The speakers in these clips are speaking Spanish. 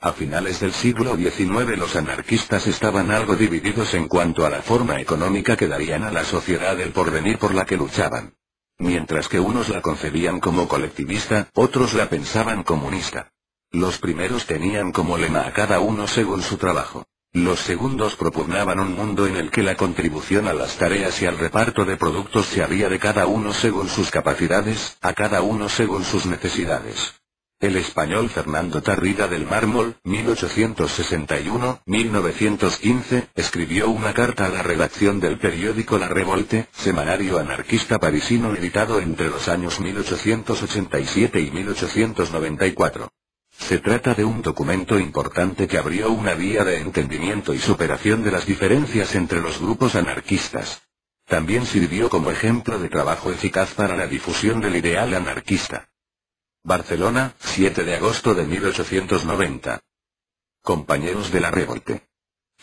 A finales del siglo XIX los anarquistas estaban algo divididos en cuanto a la forma económica que darían a la sociedad del porvenir por la que luchaban. Mientras que unos la concebían como colectivista, otros la pensaban comunista. Los primeros tenían como lema a cada uno según su trabajo. Los segundos propugnaban un mundo en el que la contribución a las tareas y al reparto de productos se haría de cada uno según sus capacidades, a cada uno según sus necesidades. El español Fernando Tarrida del Mármol, 1861-1915, escribió una carta a la redacción del periódico La Revolte, semanario anarquista parisino editado entre los años 1887 y 1894. Se trata de un documento importante que abrió una vía de entendimiento y superación de las diferencias entre los grupos anarquistas. También sirvió como ejemplo de trabajo eficaz para la difusión del ideal anarquista. Barcelona, 7 de agosto de 1890. Compañeros de La Revolte.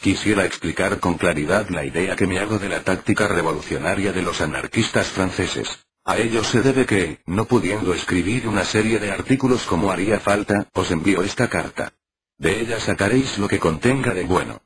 Quisiera explicar con claridad la idea que me hago de la táctica revolucionaria de los anarquistas franceses. A ello se debe que, no pudiendo escribir una serie de artículos como haría falta, os envío esta carta. De ella sacaréis lo que contenga de bueno.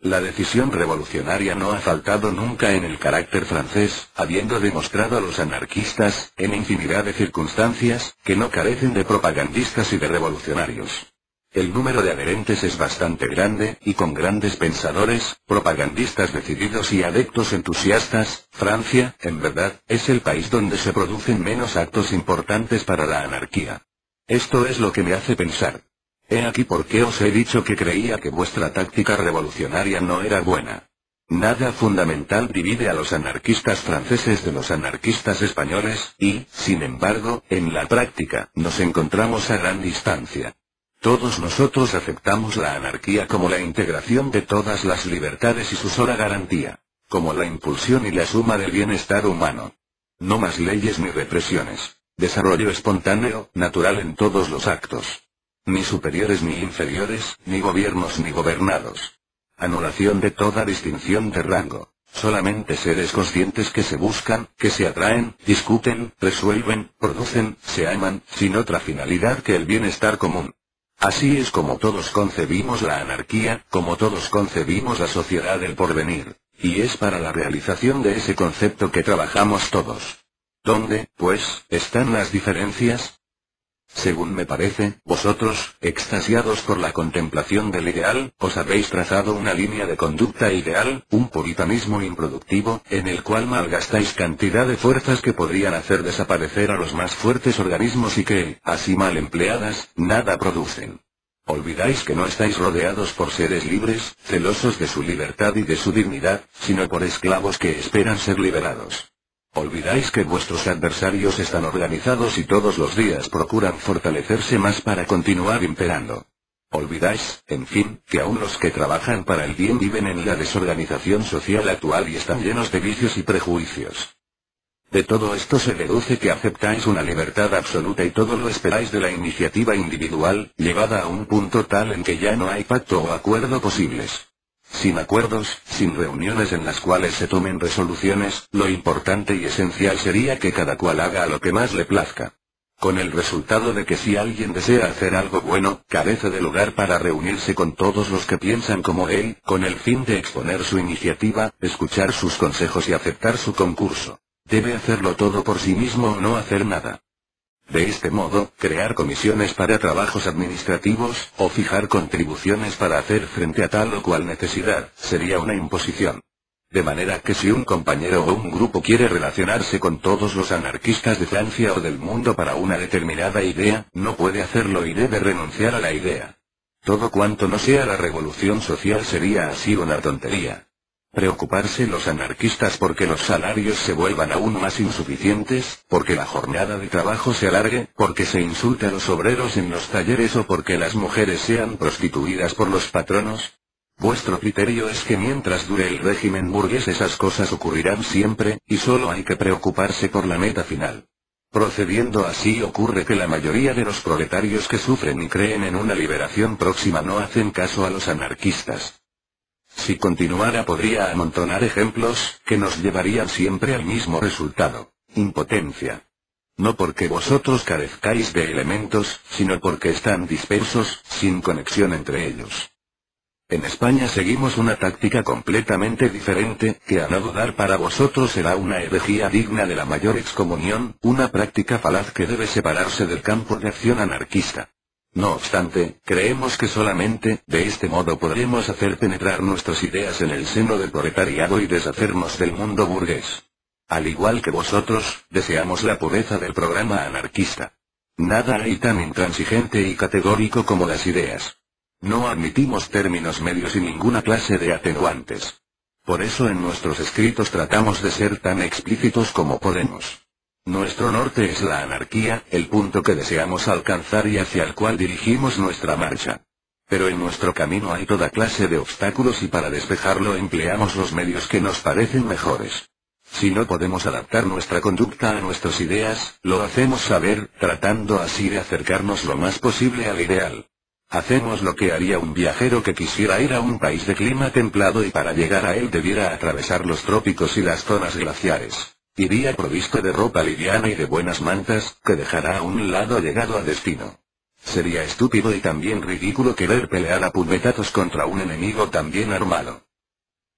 La decisión revolucionaria no ha faltado nunca en el carácter francés, habiendo demostrado a los anarquistas, en infinidad de circunstancias, que no carecen de propagandistas y de revolucionarios. El número de adherentes es bastante grande, y con grandes pensadores, propagandistas decididos y adeptos entusiastas. Francia, en verdad, es el país donde se producen menos actos importantes para la anarquía. Esto es lo que me hace pensar. He aquí por qué os he dicho que creía que vuestra táctica revolucionaria no era buena. Nada fundamental divide a los anarquistas franceses de los anarquistas españoles, y, sin embargo, en la práctica, nos encontramos a gran distancia. Todos nosotros aceptamos la anarquía como la integración de todas las libertades y su sola garantía, como la impulsión y la suma del bienestar humano. No más leyes ni represiones. Desarrollo espontáneo, natural en todos los actos. Ni superiores ni inferiores, ni gobiernos ni gobernados. Anulación de toda distinción de rango. Solamente seres conscientes que se buscan, que se atraen, discuten, resuelven, producen, se aman, sin otra finalidad que el bienestar común. Así es como todos concebimos la anarquía, como todos concebimos la sociedad del porvenir. Y es para la realización de ese concepto que trabajamos todos. ¿Dónde, pues, están las diferencias? Según me parece, vosotros, extasiados por la contemplación del ideal, os habéis trazado una línea de conducta ideal, un puritanismo improductivo, en el cual malgastáis cantidad de fuerzas que podrían hacer desaparecer a los más fuertes organismos y que, así mal empleadas, nada producen. Olvidáis que no estáis rodeados por seres libres, celosos de su libertad y de su dignidad, sino por esclavos que esperan ser liberados. Olvidáis que vuestros adversarios están organizados y todos los días procuran fortalecerse más para continuar imperando. Olvidáis, en fin, que aún los que trabajan para el bien viven en la desorganización social actual y están llenos de vicios y prejuicios. De todo esto se deduce que aceptáis una libertad absoluta y todo lo esperáis de la iniciativa individual, llevada a un punto tal en que ya no hay pacto o acuerdo posibles. Sin acuerdos, sin reuniones en las cuales se tomen resoluciones, lo importante y esencial sería que cada cual haga lo que más le plazca. Con el resultado de que si alguien desea hacer algo bueno, carece de lugar para reunirse con todos los que piensan como él, con el fin de exponer su iniciativa, escuchar sus consejos y aceptar su concurso. Debe hacerlo todo por sí mismo o no hacer nada. De este modo, crear comisiones para trabajos administrativos, o fijar contribuciones para hacer frente a tal o cual necesidad, sería una imposición. De manera que si un compañero o un grupo quiere relacionarse con todos los anarquistas de Francia o del mundo para una determinada idea, no puede hacerlo y debe renunciar a la idea. Todo cuanto no sea la revolución social sería así una tontería. Preocuparse los anarquistas porque los salarios se vuelvan aún más insuficientes, porque la jornada de trabajo se alargue, porque se insulte a los obreros en los talleres o porque las mujeres sean prostituidas por los patronos. Vuestro criterio es que mientras dure el régimen burgués esas cosas ocurrirán siempre, y solo hay que preocuparse por la meta final. Procediendo así ocurre que la mayoría de los proletarios que sufren y creen en una liberación próxima no hacen caso a los anarquistas. Si continuara podría amontonar ejemplos, que nos llevarían siempre al mismo resultado: impotencia. No porque vosotros carezcáis de elementos, sino porque están dispersos, sin conexión entre ellos. En España seguimos una táctica completamente diferente, que a no dudar para vosotros será una herejía digna de la mayor excomunión, una práctica falaz que debe separarse del campo de acción anarquista. No obstante, creemos que solamente, de este modo podremos hacer penetrar nuestras ideas en el seno del proletariado y deshacernos del mundo burgués. Al igual que vosotros, deseamos la pureza del programa anarquista. Nada hay tan intransigente y categórico como las ideas. No admitimos términos medios y ninguna clase de atenuantes. Por eso en nuestros escritos tratamos de ser tan explícitos como podemos. Nuestro norte es la anarquía, el punto que deseamos alcanzar y hacia el cual dirigimos nuestra marcha. Pero en nuestro camino hay toda clase de obstáculos y para despejarlo empleamos los medios que nos parecen mejores. Si no podemos adaptar nuestra conducta a nuestras ideas, lo hacemos saber, tratando así de acercarnos lo más posible al ideal. Hacemos lo que haría un viajero que quisiera ir a un país de clima templado y para llegar a él debiera atravesar los trópicos y las zonas glaciares. Iría provisto de ropa liviana y de buenas mantas, que dejará a un lado llegado a destino. Sería estúpido y también ridículo querer pelear a puñetazos contra un enemigo tan bien armado.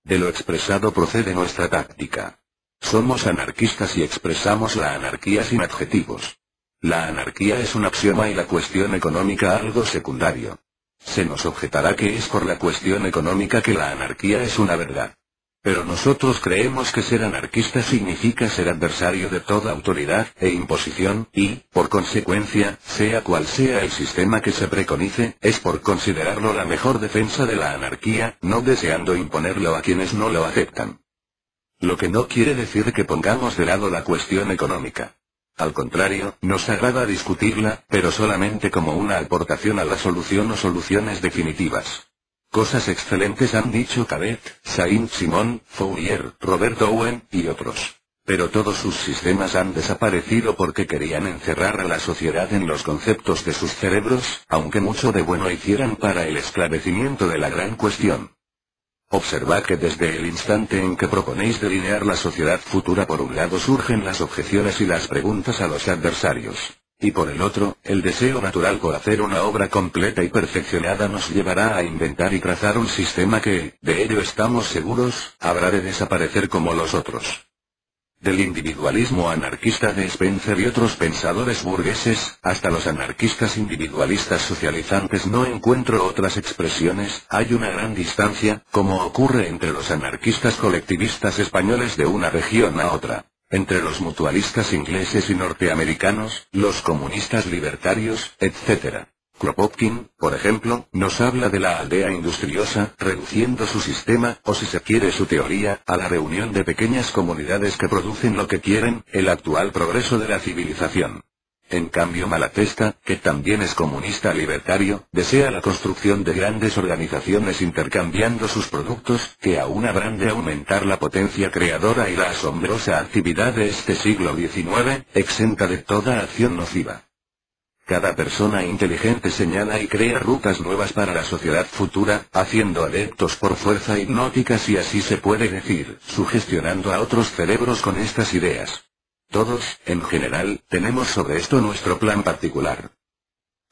De lo expresado procede nuestra táctica. Somos anarquistas y expresamos la anarquía sin adjetivos. La anarquía es un axioma y la cuestión económica algo secundario. Se nos objetará que es por la cuestión económica que la anarquía es una verdad. Pero nosotros creemos que ser anarquista significa ser adversario de toda autoridad e imposición, y, por consecuencia, sea cual sea el sistema que se preconice, es por considerarlo la mejor defensa de la anarquía, no deseando imponerlo a quienes no lo aceptan. Lo que no quiere decir que pongamos de lado la cuestión económica. Al contrario, nos agrada discutirla, pero solamente como una aportación a la solución o soluciones definitivas. Cosas excelentes han dicho Cabet, Saint-Simon, Fourier, Robert Owen, y otros. Pero todos sus sistemas han desaparecido porque querían encerrar a la sociedad en los conceptos de sus cerebros, aunque mucho de bueno hicieran para el esclarecimiento de la gran cuestión. Observad que desde el instante en que proponéis delinear la sociedad futura por un lado surgen las objeciones y las preguntas a los adversarios. Y por el otro, el deseo natural por hacer una obra completa y perfeccionada nos llevará a inventar y trazar un sistema que, de ello estamos seguros, habrá de desaparecer como los otros. Del individualismo anarquista de Spencer y otros pensadores burgueses, hasta los anarquistas individualistas socializantes no encuentro otras expresiones, hay una gran distancia, como ocurre entre los anarquistas colectivistas españoles de una región a otra. Entre los mutualistas ingleses y norteamericanos, los comunistas libertarios, etc. Kropotkin, por ejemplo, nos habla de la aldea industriosa, reduciendo su sistema, o si se quiere su teoría, a la reunión de pequeñas comunidades que producen lo que quieren, el actual progreso de la civilización. En cambio Malatesta, que también es comunista libertario, desea la construcción de grandes organizaciones intercambiando sus productos, que aún habrán de aumentar la potencia creadora y la asombrosa actividad de este siglo XIX, exenta de toda acción nociva. Cada persona inteligente señala y crea rutas nuevas para la sociedad futura, haciendo adeptos por fuerza hipnótica si así se puede decir, sugestionando a otros cerebros con estas ideas. Todos, en general, tenemos sobre esto nuestro plan particular.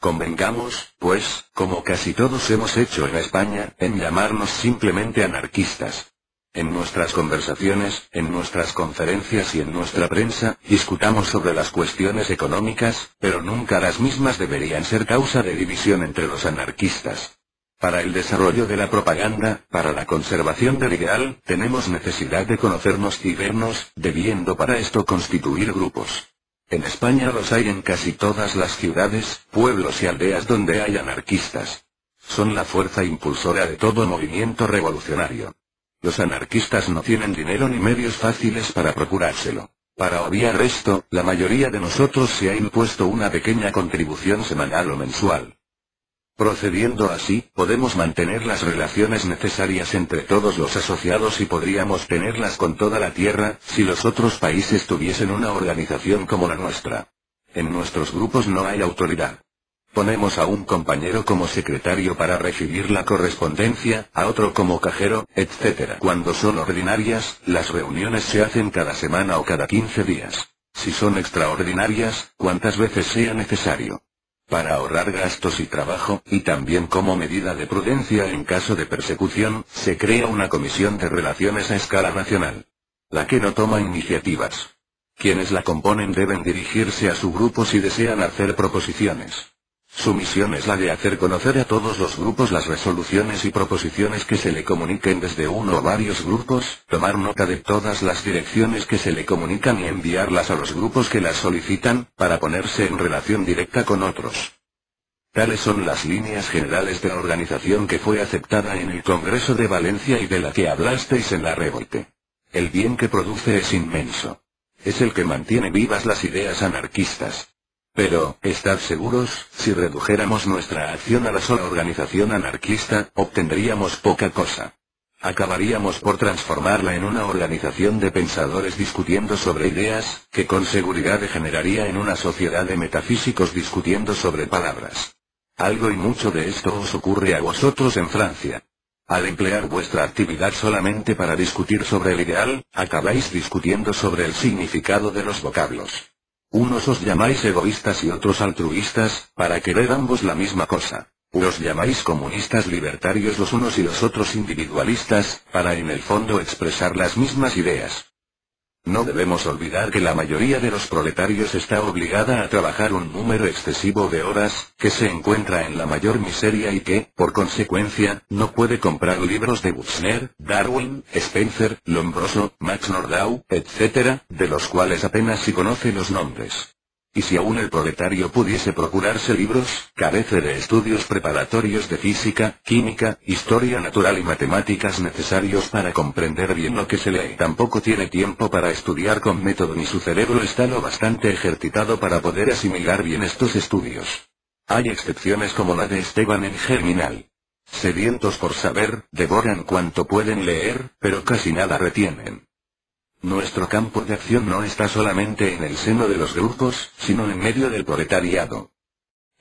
Convengamos, pues, como casi todos hemos hecho en España, en llamarnos simplemente anarquistas. En nuestras conversaciones, en nuestras conferencias y en nuestra prensa, discutamos sobre las cuestiones económicas, pero nunca las mismas deberían ser causa de división entre los anarquistas. Para el desarrollo de la propaganda, para la conservación del ideal, tenemos necesidad de conocernos y vernos, debiendo para esto constituir grupos. En España los hay en casi todas las ciudades, pueblos y aldeas donde hay anarquistas. Son la fuerza impulsora de todo movimiento revolucionario. Los anarquistas no tienen dinero ni medios fáciles para procurárselo. Para obviar esto, la mayoría de nosotros se ha impuesto una pequeña contribución semanal o mensual. Procediendo así, podemos mantener las relaciones necesarias entre todos los asociados y podríamos tenerlas con toda la tierra, si los otros países tuviesen una organización como la nuestra. En nuestros grupos no hay autoridad. Ponemos a un compañero como secretario para recibir la correspondencia, a otro como cajero, etc. Cuando son ordinarias, las reuniones se hacen cada semana o cada 15 días. Si son extraordinarias, cuantas veces sea necesario. Para ahorrar gastos y trabajo, y también como medida de prudencia en caso de persecución, se crea una comisión de relaciones a escala nacional. La que no toma iniciativas. Quienes la componen deben dirigirse a su grupo si desean hacer proposiciones. Su misión es la de hacer conocer a todos los grupos las resoluciones y proposiciones que se le comuniquen desde uno o varios grupos, tomar nota de todas las direcciones que se le comunican y enviarlas a los grupos que las solicitan, para ponerse en relación directa con otros. Tales son las líneas generales de la organización que fue aceptada en el Congreso de Valencia y de la que hablasteis en la revolte. El bien que produce es inmenso. Es el que mantiene vivas las ideas anarquistas. Pero, estad seguros, si redujéramos nuestra acción a la sola organización anarquista, obtendríamos poca cosa. Acabaríamos por transformarla en una organización de pensadores discutiendo sobre ideas, que con seguridad degeneraría en una sociedad de metafísicos discutiendo sobre palabras. Algo y mucho de esto os ocurre a vosotros en Francia. Al emplear vuestra actividad solamente para discutir sobre el ideal, acabáis discutiendo sobre el significado de los vocablos. Unos os llamáis egoístas y otros altruistas, para querer ambos la misma cosa. Los llamáis comunistas libertarios los unos y los otros individualistas, para en el fondo expresar las mismas ideas. No debemos olvidar que la mayoría de los proletarios está obligada a trabajar un número excesivo de horas, que se encuentra en la mayor miseria y que, por consecuencia, no puede comprar libros de Buchner, Darwin, Spencer, Lombroso, Max Nordau, etc., de los cuales apenas si conoce los nombres. Y si aún el proletario pudiese procurarse libros, carece de estudios preparatorios de física, química, historia natural y matemáticas necesarios para comprender bien lo que se lee. Tampoco tiene tiempo para estudiar con método ni su cerebro está lo bastante ejercitado para poder asimilar bien estos estudios. Hay excepciones como la de Esteban en Germinal. Sedientos por saber, devoran cuanto pueden leer, pero casi nada retienen. Nuestro campo de acción no está solamente en el seno de los grupos, sino en medio del proletariado.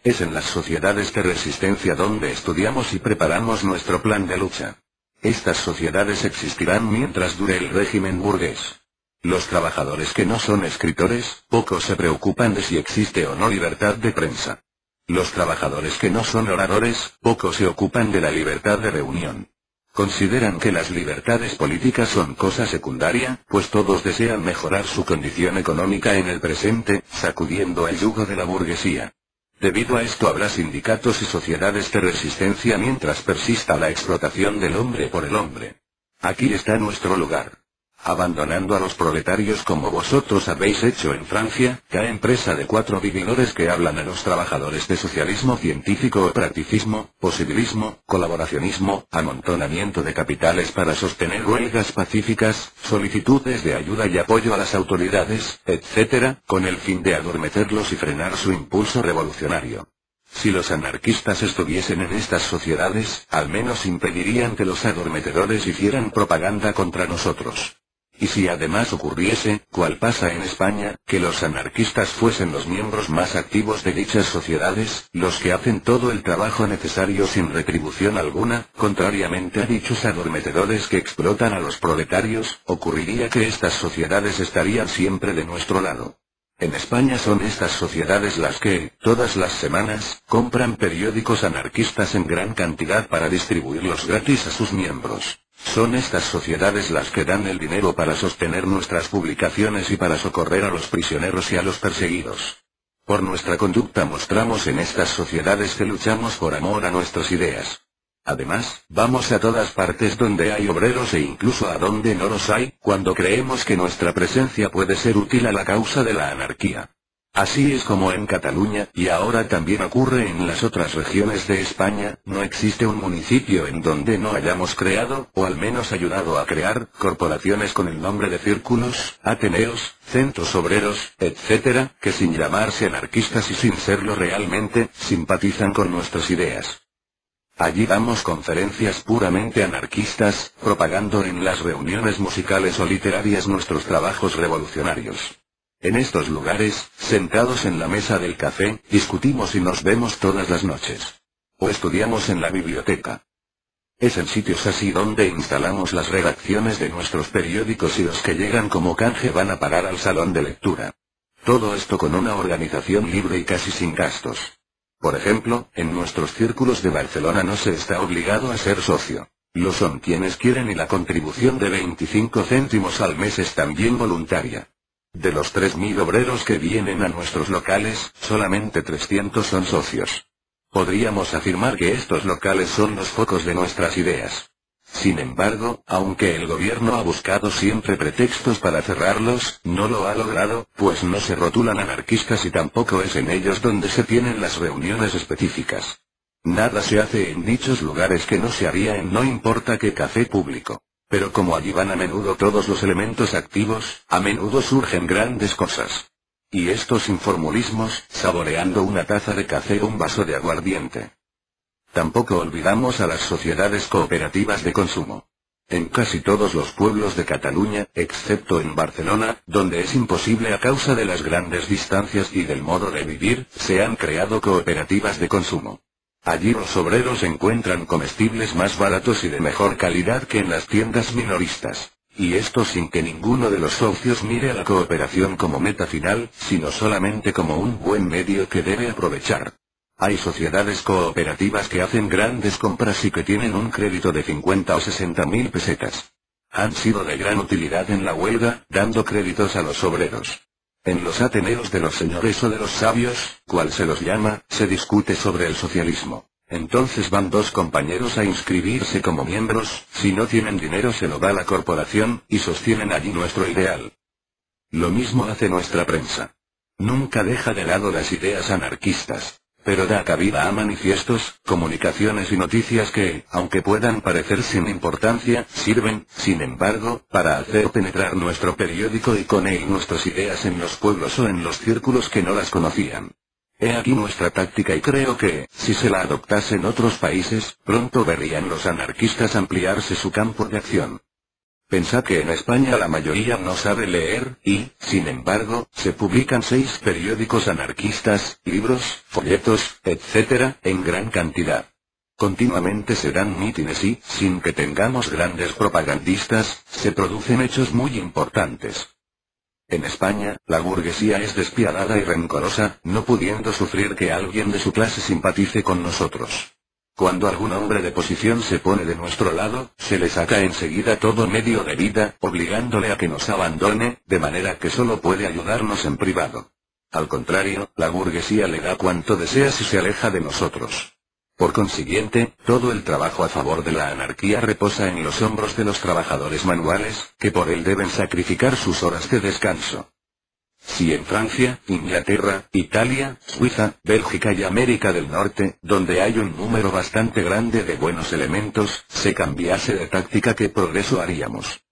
Es en las sociedades de resistencia donde estudiamos y preparamos nuestro plan de lucha. Estas sociedades existirán mientras dure el régimen burgués. Los trabajadores que no son escritores, poco se preocupan de si existe o no libertad de prensa. Los trabajadores que no son oradores, poco se ocupan de la libertad de reunión. Consideran que las libertades políticas son cosa secundaria, pues todos desean mejorar su condición económica en el presente, sacudiendo el yugo de la burguesía. Debido a esto habrá sindicatos y sociedades de resistencia mientras persista la explotación del hombre por el hombre. Aquí está nuestro lugar. Abandonando a los proletarios como vosotros habéis hecho en Francia, caen presa de 4 vividores que hablan a los trabajadores de socialismo científico o practicismo, posibilismo, colaboracionismo, amontonamiento de capitales para sostener huelgas pacíficas, solicitudes de ayuda y apoyo a las autoridades, etc., con el fin de adormecerlos y frenar su impulso revolucionario. Si los anarquistas estuviesen en estas sociedades, al menos impedirían que los adormetedores hicieran propaganda contra nosotros. Y si además ocurriese, cual pasa en España, que los anarquistas fuesen los miembros más activos de dichas sociedades, los que hacen todo el trabajo necesario sin retribución alguna, contrariamente a dichos adormetedores que explotan a los proletarios, ocurriría que estas sociedades estarían siempre de nuestro lado. En España son estas sociedades las que, todas las semanas, compran periódicos anarquistas en gran cantidad para distribuirlos gratis a sus miembros. Son estas sociedades las que dan el dinero para sostener nuestras publicaciones y para socorrer a los prisioneros y a los perseguidos. Por nuestra conducta mostramos en estas sociedades que luchamos por amor a nuestras ideas. Además, vamos a todas partes donde hay obreros e incluso a donde no los hay, cuando creemos que nuestra presencia puede ser útil a la causa de la anarquía. Así es como en Cataluña, y ahora también ocurre en las otras regiones de España, no existe un municipio en donde no hayamos creado, o al menos ayudado a crear, corporaciones con el nombre de círculos, ateneos, centros obreros, etc., que sin llamarse anarquistas y sin serlo realmente, simpatizan con nuestras ideas. Allí damos conferencias puramente anarquistas, propagando en las reuniones musicales o literarias nuestros trabajos revolucionarios. En estos lugares, sentados en la mesa del café, discutimos y nos vemos todas las noches. O estudiamos en la biblioteca. Es en sitios así donde instalamos las redacciones de nuestros periódicos y los que llegan como canje van a parar al salón de lectura. Todo esto con una organización libre y casi sin gastos. Por ejemplo, en nuestros círculos de Barcelona no se está obligado a ser socio. Lo son quienes quieren y la contribución de 25 céntimos al mes es también voluntaria. De los 3.000 obreros que vienen a nuestros locales, solamente 300 son socios. Podríamos afirmar que estos locales son los focos de nuestras ideas. Sin embargo, aunque el gobierno ha buscado siempre pretextos para cerrarlos, no lo ha logrado, pues no se rotulan anarquistas y tampoco es en ellos donde se tienen las reuniones específicas. Nada se hace en dichos lugares que no se haría en no importa qué café público. Pero como allí van a menudo todos los elementos activos, a menudo surgen grandes cosas. Y esto sin formulismos, saboreando una taza de café o un vaso de aguardiente. Tampoco olvidamos a las sociedades cooperativas de consumo. En casi todos los pueblos de Cataluña, excepto en Barcelona, donde es imposible a causa de las grandes distancias y del modo de vivir, se han creado cooperativas de consumo. Allí los obreros encuentran comestibles más baratos y de mejor calidad que en las tiendas minoristas. Y esto sin que ninguno de los socios mire a la cooperación como meta final, sino solamente como un buen medio que debe aprovechar. Hay sociedades cooperativas que hacen grandes compras y que tienen un crédito de 50 o 60.000 pesetas. Han sido de gran utilidad en la huelga, dando créditos a los obreros. En los ateneos de los señores o de los sabios, cual se los llama, se discute sobre el socialismo. Entonces van dos compañeros a inscribirse como miembros, si no tienen dinero se lo da la corporación, y sostienen allí nuestro ideal. Lo mismo hace nuestra prensa. Nunca deja de lado las ideas anarquistas, pero da cabida a manifiestos, comunicaciones y noticias que, aunque puedan parecer sin importancia, sirven, sin embargo, para hacer penetrar nuestro periódico y con él nuestras ideas en los pueblos o en los círculos que no las conocían. He aquí nuestra táctica y creo que, si se la adoptasen otros países, pronto verían los anarquistas ampliarse su campo de acción. Pensad que en España la mayoría no sabe leer, y, sin embargo, se publican 6 periódicos anarquistas, libros, folletos, etc., en gran cantidad. Continuamente se dan mítines y, sin que tengamos grandes propagandistas, se producen hechos muy importantes. En España, la burguesía es despiadada y rencorosa, no pudiendo sufrir que alguien de su clase simpatice con nosotros. Cuando algún hombre de posición se pone de nuestro lado, se le saca enseguida todo medio de vida, obligándole a que nos abandone, de manera que solo puede ayudarnos en privado. Al contrario, la burguesía le da cuanto desea si se aleja de nosotros. Por consiguiente, todo el trabajo a favor de la anarquía reposa en los hombros de los trabajadores manuales, que por él deben sacrificar sus horas de descanso. Si en Francia, Inglaterra, Italia, Suiza, Bélgica y América del Norte, donde hay un número bastante grande de buenos elementos, se cambiase de táctica, ¿qué progreso haríamos?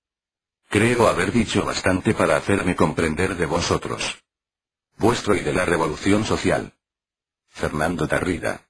Creo haber dicho bastante para hacerme comprender de vosotros. Vuestro y de la Revolución Social. Fernando Tarrida.